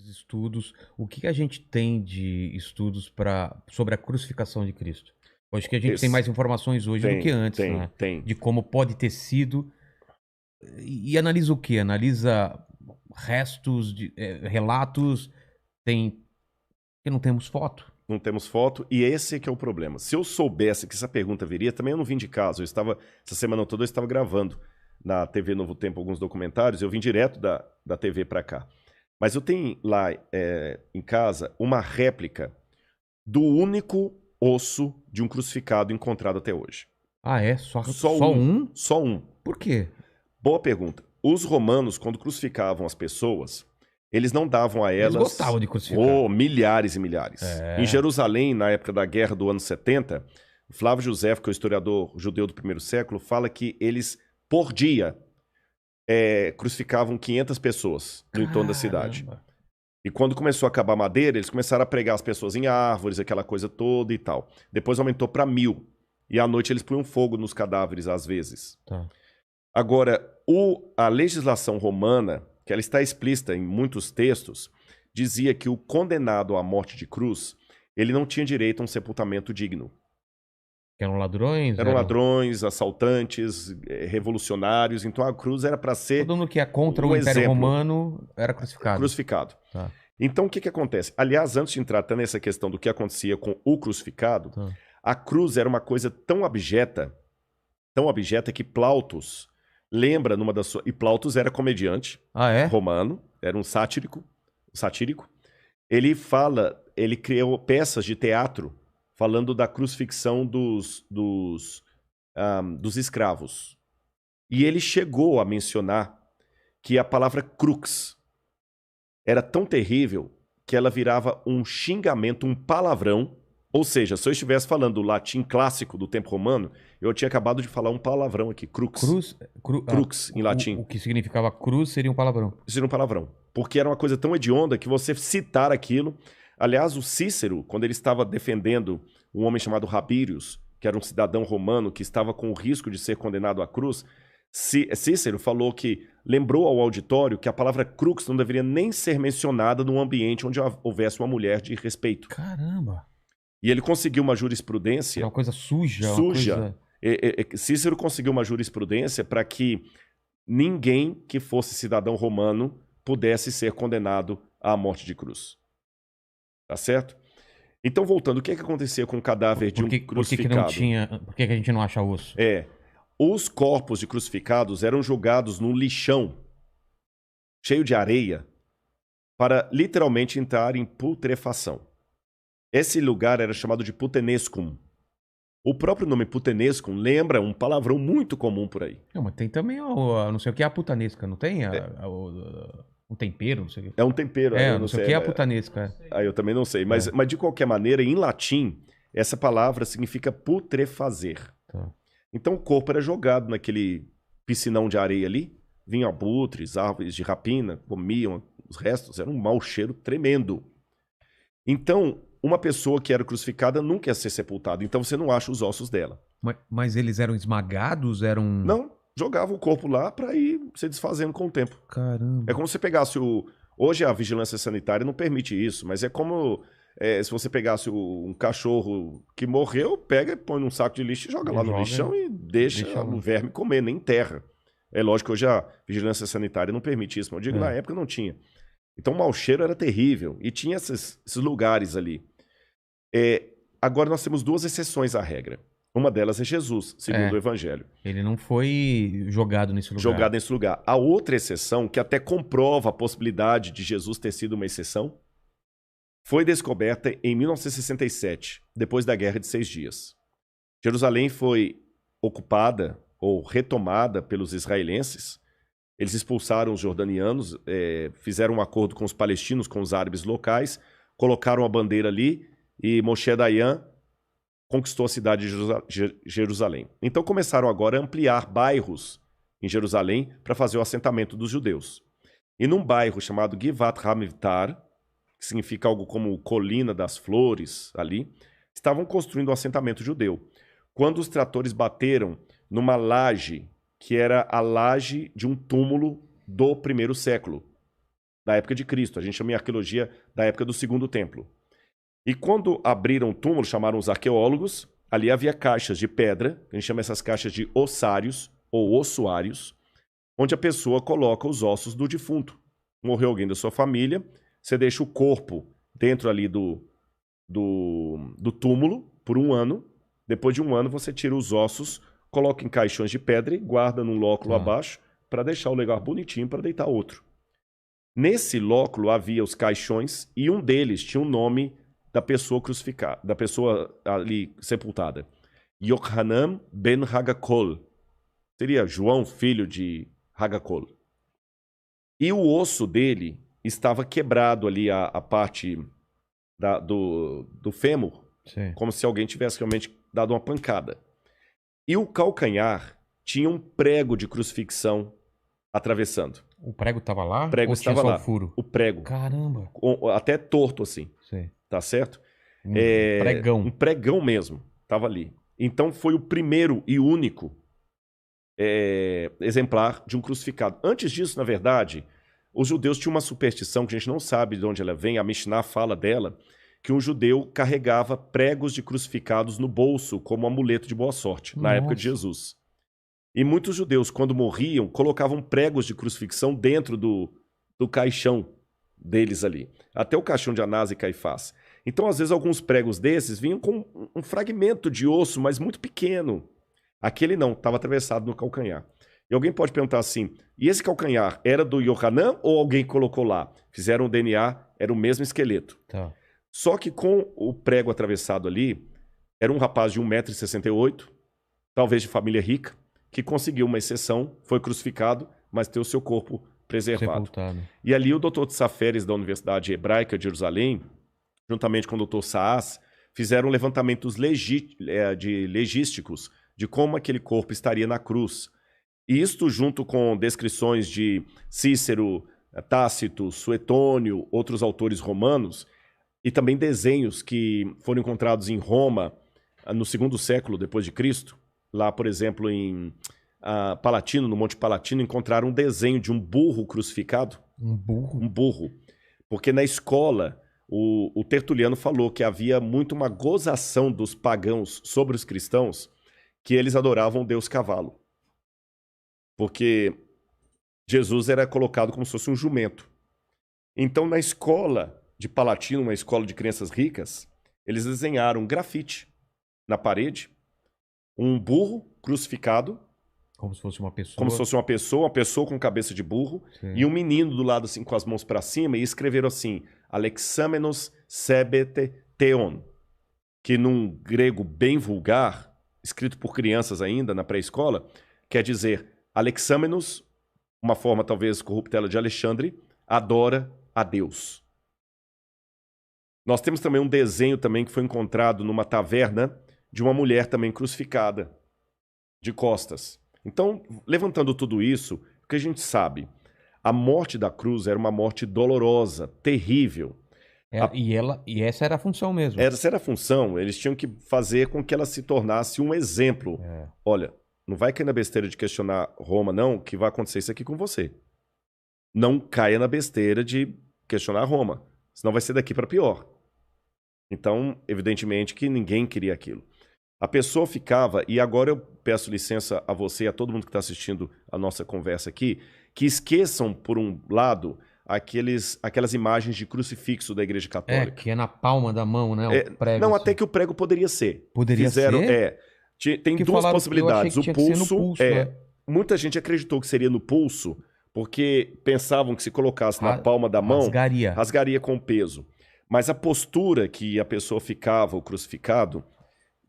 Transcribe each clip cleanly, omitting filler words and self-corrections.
esses estudos, o que que a gente tem de estudos sobre a crucificação de Cristo? Eu acho que a gente tem Esse- mais informações hoje do que Tem, antes, tem, né? tem. De como pode ter sido. E analisa o quê? Analisa restos, relatos, tem. Porque não temos foto. Não temos foto, e esse é que é o problema. Se eu soubesse que essa pergunta viria, também eu não vim de casa. Essa semana toda eu estava gravando na TV Novo Tempo alguns documentários, eu vim direto da TV para cá. Mas eu tenho lá em casa uma réplica do único osso de um crucificado encontrado até hoje. Ah, é? Só Só um, um? só um. Por quê? Boa pergunta. Os romanos, quando crucificavam as pessoas, eles não davam a Eles elas gostavam de crucificar. milhares e milhares. Em É. Jerusalém, na época da guerra do ano 70, Flávio José, que é o historiador judeu do primeiro século, fala que eles, por dia, crucificavam 500 pessoas no entorno da cidade. Caramba. E quando começou a acabar a madeira, eles começaram a pregar as pessoas em árvores, aquela coisa toda e tal. Depois aumentou para 1000. E à noite eles punham fogo nos cadáveres, às vezes. Tá. Agora, a legislação romana, que ela está explícita em muitos textos, dizia que o condenado à morte de cruz, ele não tinha direito a um sepultamento digno. Eram ladrões? Eram ladrões, assaltantes, revolucionários, então a cruz era para ser Todo mundo que é contra um o Império exemplo Romano era crucificado. crucificado. Tá, Então, o que acontece? Aliás, antes de entrar até nessa questão do que acontecia com o crucificado, tá. a cruz era uma coisa tão abjeta que Plautus lembra numa das suas... E Plautus era comediante Ah, é? romano, era um satírico. Ele criou peças de teatro falando da crucifixão dos escravos. E ele chegou a mencionar que a palavra crux era tão terrível que ela virava um xingamento, um palavrão. Ou seja, se eu estivesse falando o latim clássico do tempo romano, eu tinha acabado de falar um palavrão aqui, crux. Crux, em latim. O que significava cruz seria um palavrão. Isso era um palavrão. Porque era uma coisa tão hedionda que você citar aquilo... Aliás, o Cícero, quando ele estava defendendo um homem chamado Rabírios, que era um cidadão romano que estava com o risco de ser condenado à cruz, Cícero falou que lembrou ao auditório que a palavra crux não deveria nem ser mencionada num ambiente onde houvesse uma mulher de respeito. Caramba. E ele conseguiu uma jurisprudência... Uma coisa suja. Suja. Cícero conseguiu uma jurisprudência para que ninguém que fosse cidadão romano pudesse ser condenado à morte de cruz. Tá certo? Então, voltando, o que acontecia com o cadáver de um crucificado? Por que a gente não acha osso? Os corpos de crucificados eram jogados num lixão cheio de areia para literalmente entrar em putrefação. Esse lugar era chamado de putenescum. O próprio nome putenescum lembra um palavrão muito comum por aí. Não, mas tem também não sei o que é a putanesca, não tem? Um tempero, não sei o que. É um tempero. Eu não sei o que é a putanesca. Eu também não sei. Mas de qualquer maneira, em latim, essa palavra significa putrefazer. Tá. Então o corpo era jogado naquele piscinão de areia ali, vinham abutres, árvores de rapina, comiam os restos, era um mau cheiro tremendo. Então, uma pessoa que era crucificada nunca ia ser sepultada, então você não acha os ossos dela. Mas eles eram esmagados? Não, jogava o corpo lá para ir se desfazendo com o tempo. Caramba. É como se pegasse Hoje a vigilância sanitária não permite isso, mas é como se você pegasse um cachorro que morreu, pega e põe num saco de lixo e joga lá no lixão e deixa o verme comer, nem enterra. É lógico que hoje a vigilância sanitária não permite isso, mas eu digo, na época não tinha. Então o mau cheiro era terrível e tinha esses lugares ali. Agora nós temos duas exceções à regra. Uma delas é Jesus, segundo o Evangelho. Ele não foi jogado nesse lugar. Jogado nesse lugar. A outra exceção, que até comprova a possibilidade de Jesus ter sido uma exceção, foi descoberta em 1967, depois da Guerra de 6 Dias. Jerusalém foi ocupada ou retomada pelos israelenses. Eles expulsaram os jordanianos, fizeram um acordo com os palestinos, com os árabes locais, colocaram a bandeira ali e Moshe Dayan conquistou a cidade de Jerusalém. Então começaram agora a ampliar bairros em Jerusalém para fazer o assentamento dos judeus. E num bairro chamado Givat Hamivtar, que significa algo como Colina das Flores, ali, estavam construindo um assentamento judeu. Quando os tratores bateram numa laje, que era a laje de um túmulo do primeiro século, da época de Cristo. A gente chama em arqueologia da época do Segundo Templo. E quando abriram o túmulo, chamaram os arqueólogos, ali havia caixas de pedra, a gente chama essas caixas de ossários ou ossuários, onde a pessoa coloca os ossos do defunto. Morreu alguém da sua família, você deixa o corpo dentro ali do túmulo por 1 ano. Depois de 1 ano, você tira os ossos, coloca em caixões de pedra e guarda num lóculo abaixo para deixar o lugar bonitinho para deitar outro. Nesse lóculo havia os caixões e um deles tinha o nome da pessoa crucificada, da pessoa ali sepultada. Yochanan ben Hagakol. Seria João, filho de Hagakol. E o osso dele estava quebrado ali, a parte do fêmur, Sim. como se alguém tivesse realmente dado uma pancada. E o calcanhar tinha um prego de crucifixão atravessando. O prego estava lá? O prego ou estava tinha só lá. o furo? O prego. Caramba. Até torto assim. Sim. Tá certo? Pregão. Um pregão mesmo. Tava ali. Então foi o primeiro e único exemplar de um crucificado. Antes disso, na verdade, os judeus tinham uma superstição que a gente não sabe de onde ela vem, a Mishnah fala dela, que um judeu carregava pregos de crucificados no bolso como amuleto de boa sorte, na época de Jesus. E muitos judeus, quando morriam, colocavam pregos de crucifixão dentro do caixão deles ali. Até o caixão de Anás e Caifás. Então, às vezes, alguns pregos desses vinham com um fragmento de osso, mas muito pequeno. Aquele não, estava atravessado no calcanhar. E alguém pode perguntar assim, e esse calcanhar era do Yohanan ou alguém colocou lá? Fizeram o DNA, era o mesmo esqueleto. Tá. Só que com o prego atravessado ali, era um rapaz de 1,68 m, talvez de família rica, que conseguiu uma exceção, foi crucificado, mas teve o seu corpo preservado. Sepultado. E ali o Dr. Tsaferes, da Universidade Hebraica de Jerusalém, juntamente com o Dr. Saas, fizeram levantamentos legísticos de como aquele corpo estaria na cruz. E isto junto com descrições de Cícero, Tácito, Suetônio, outros autores romanos, e também desenhos que foram encontrados em Roma no 2º século depois de Cristo. Lá, por exemplo, em Palatino, no Monte Palatino, encontraram um desenho de um burro crucificado. Um burro? Um burro. Porque na escola, o Tertuliano falou que havia muito uma gozação dos pagãos sobre os cristãos, que eles adoravam o deus cavalo. Porque Jesus era colocado como se fosse um jumento. Então, na escola de Palatino, uma escola de crianças ricas, eles desenharam um grafite na parede, um burro crucificado. Como se fosse uma pessoa. Como se fosse uma pessoa com cabeça de burro. Sim. E um menino do lado assim com as mãos para cima e escreveram assim, Alexamenos sebete theon, que num grego bem vulgar, escrito por crianças ainda na pré-escola, quer dizer Alexamenos, uma forma talvez corruptela de Alexandre, adora a Deus. Nós temos também um desenho também que foi encontrado numa taverna de uma mulher também crucificada, de costas. Então, levantando tudo isso, o que a gente sabe? A morte da cruz era uma morte dolorosa, terrível. E essa era a função mesmo. Essa era a função. Eles tinham que fazer com que ela se tornasse um exemplo. Olha, não vai cair na besteira de questionar Roma, não, que vai acontecer isso aqui com você. Não caia na besteira de questionar Roma, senão vai ser daqui para pior. Então, evidentemente que ninguém queria aquilo. A pessoa ficava, e agora eu peço licença a você e a todo mundo que está assistindo a nossa conversa aqui, que esqueçam, por um lado, aquelas imagens de crucifixo da Igreja Católica. Que é na palma da mão, né? O prego, não, assim. Até que o prego poderia ser. Poderia ser? Tem duas possibilidades. O pulso, né? Muita gente acreditou que seria no pulso, porque pensavam que se colocasse na palma da mão, rasgaria com o peso. Mas a postura que a pessoa ficava, o crucificado,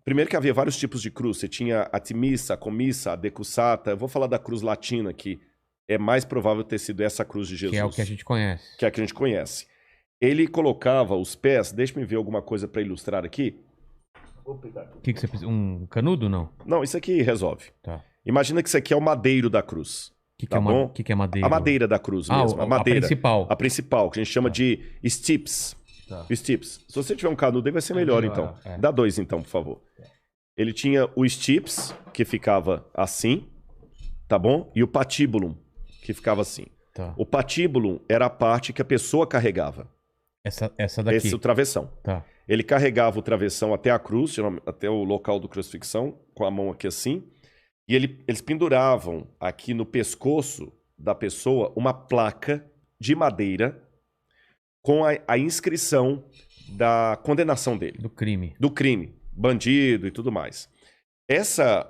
primeiro que havia vários tipos de cruz. Você tinha a timissa, a comissa, a decussata. Eu vou falar da cruz latina, que é mais provável ter sido essa cruz de Jesus. Que é o que a gente conhece. Que é a que a gente conhece. Ele colocava os pés... Deixa-me ver alguma coisa para ilustrar aqui. O que você precisa? Um canudo, não? Não, isso aqui resolve. Tá. Imagina que isso aqui é o madeiro da cruz. O que é madeiro? A madeira da cruz mesmo. A madeira. A principal. A principal, que a gente chama de stips. Tá. Stips. Se você tiver um canudo aí vai ser melhor, então. Dá 2, então, por favor. Ele tinha o stips, que ficava assim, tá bom? E o patibulum, que ficava assim. Tá. O patíbulo era a parte que a pessoa carregava. Essa daqui. Esse é o travessão. Tá. Ele carregava o travessão até a cruz, até o local do crucifixão, com a mão aqui assim. E eles penduravam aqui no pescoço da pessoa uma placa de madeira com a inscrição da condenação dele. Do crime. Do crime, bandido e tudo mais. Essa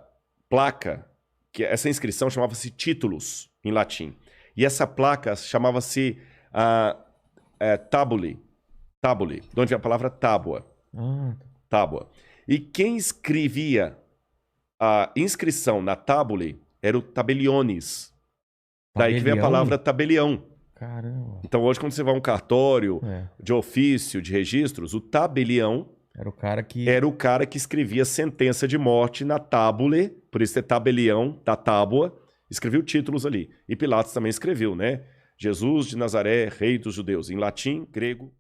placa, essa inscrição chamava-se titulus, em latim. E essa placa chamava-se tabuli. Tabuli, de onde vem a palavra tábua. Tábua. E quem escrevia a inscrição na tabuli era o tabeliones. Daí que vem a palavra tabelião. Caramba. Então hoje quando você vai a um cartório de ofício, de registros, o tabelião era o cara que escrevia sentença de morte na tábule, por isso é tabelião, da tábua, escreveu títulos ali. E Pilatos também escreveu, né? Jesus de Nazaré, rei dos judeus, em latim, grego...